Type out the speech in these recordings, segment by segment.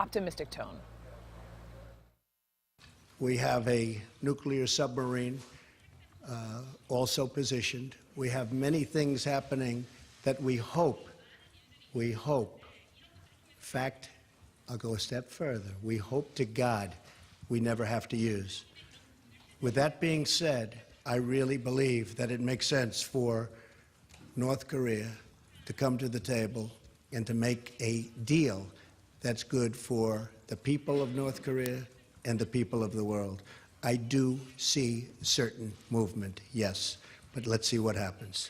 optimistic tone. We have a nuclear submarine also positioned. We have many things happening that we hope, in fact, I'll go a step further. We hope to God we never have to use. With that being said, I really believe that it makes sense for North Korea to come to the table and to make a deal that's good for the people of North Korea and the people of the world. I do see certain movement, yes, but let's see what happens.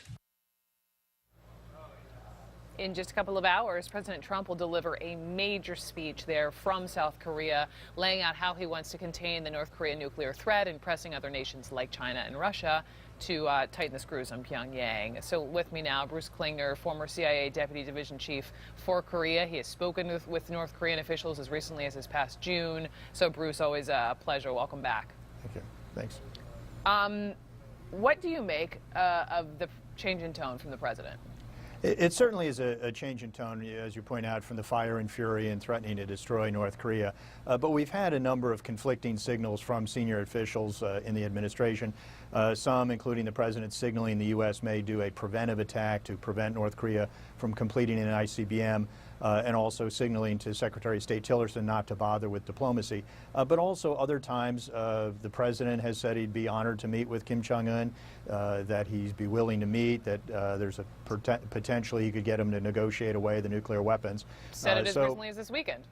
In just a couple of hours, President Trump will deliver a major speech there from South Korea, laying out how he wants to contain the North Korean nuclear threat and pressing other nations like China and Russia to tighten the screws on Pyongyang. So with me now, Bruce Klingner, former CIA Deputy Division Chief for Korea. He has spoken with North Korean officials as recently as this past June. So Bruce, always a pleasure. Welcome back. Thank you. Thanks. What do you make of the change in tone from the president? It certainly is a change in tone, as you point out, from the fire and fury and threatening to destroy North Korea. But we've had a number of conflicting signals from senior officials in the administration, some, including the president, signaling the U.S. may do a preventive attack to prevent North Korea from completing an ICBM, and also signaling to Secretary of State Tillerson not to bother with diplomacy. But also other times, the president has said he'd be honored to meet with Kim Jong-un, that he'd be willing to meet, that there's a potentially he could get him to negotiate away the nuclear weapons. Said it as recently as this weekend.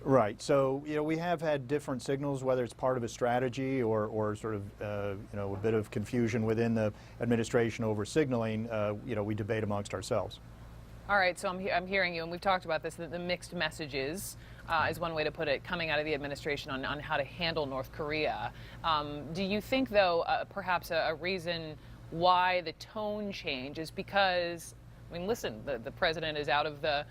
Right. So, we have had different signals, whether it's part of a strategy or sort of, a bit of confusion within the administration over signaling. We debate amongst ourselves. All right, so I'm hearing you, and we've talked about this, that the mixed messages is one way to put it, coming out of the administration on how to handle North Korea. Do you think, though, perhaps a reason why the tone change is because, I mean, listen, the president is out of the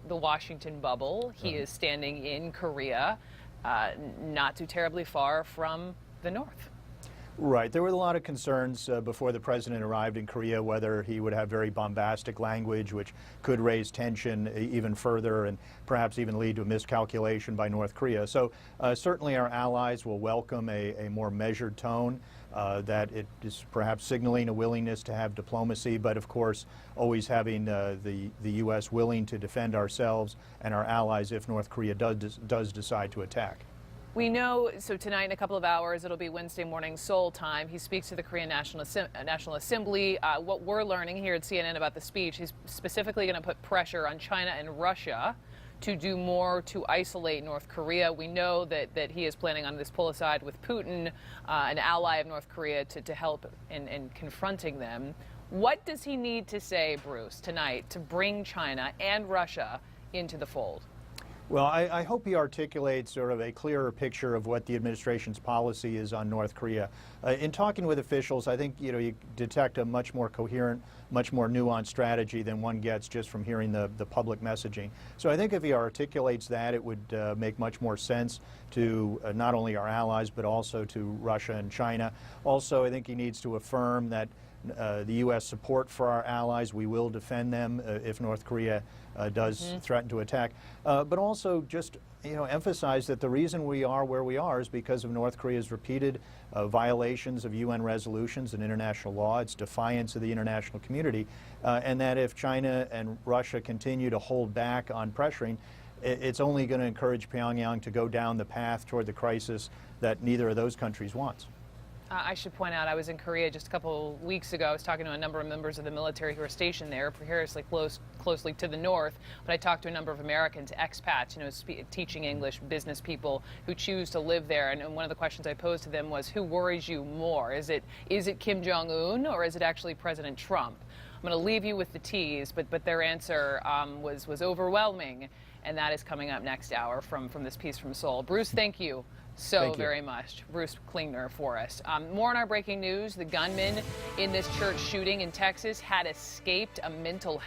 Washington bubble. He is standing in Korea, not too terribly far from the North. Right. There were a lot of concerns before the president arrived in Korea whether he would have very bombastic language, which could raise tension even further and perhaps even lead to a miscalculation by North Korea. So certainly our allies will welcome a more measured tone, that it is perhaps signaling a willingness to have diplomacy, but of course always having the U.S. willing to defend ourselves and our allies if North Korea does decide to attack. We know, so tonight in a couple of hours, it'll be Wednesday morning Seoul time. He speaks to the Korean National Assembly. What we're learning here at CNN about the speech, he's specifically going to put pressure on China and Russia to do more to isolate North Korea. We know that he is planning on this pull aside with Putin, an ally of North Korea, to help in confronting them. What does he need to say, Bruce, tonight to bring China and Russia into the fold? Well, I hope he articulates sort of a clearer picture of what the administration's policy is on North Korea. In talking with officials, I think you detect a much more coherent, much more nuanced strategy than one gets just from hearing the public messaging. So I think if he articulates that, it would make much more sense to not only our allies but also to Russia and China. Also, I think he needs to affirm that the U.S. support for our allies, we will defend them if North Korea does threaten to attack, but also just emphasize that the reason we are where we are is because of North Korea's repeated violations of UN resolutions and international law, its defiance of the international community, and that if China and Russia continue to hold back on pressuring, it's only going to encourage Pyongyang to go down the path toward the crisis that neither of those countries wants. I should point out, I was in Korea just a couple weeks ago. I was talking to a number of members of the military who are stationed there, precariously closely to the north. But I talked to a number of Americans, expats, teaching English, business people who choose to live there. And one of the questions I posed to them was, who worries you more? Is it Kim Jong-un or is it actually President Trump? I'm going to leave you with the tease, but their answer was overwhelming. And that is coming up next hour from this piece from Seoul. Bruce, thank you so very much. Bruce Klingner for us. More on our breaking news. The gunman in this church shooting in Texas had escaped a mental health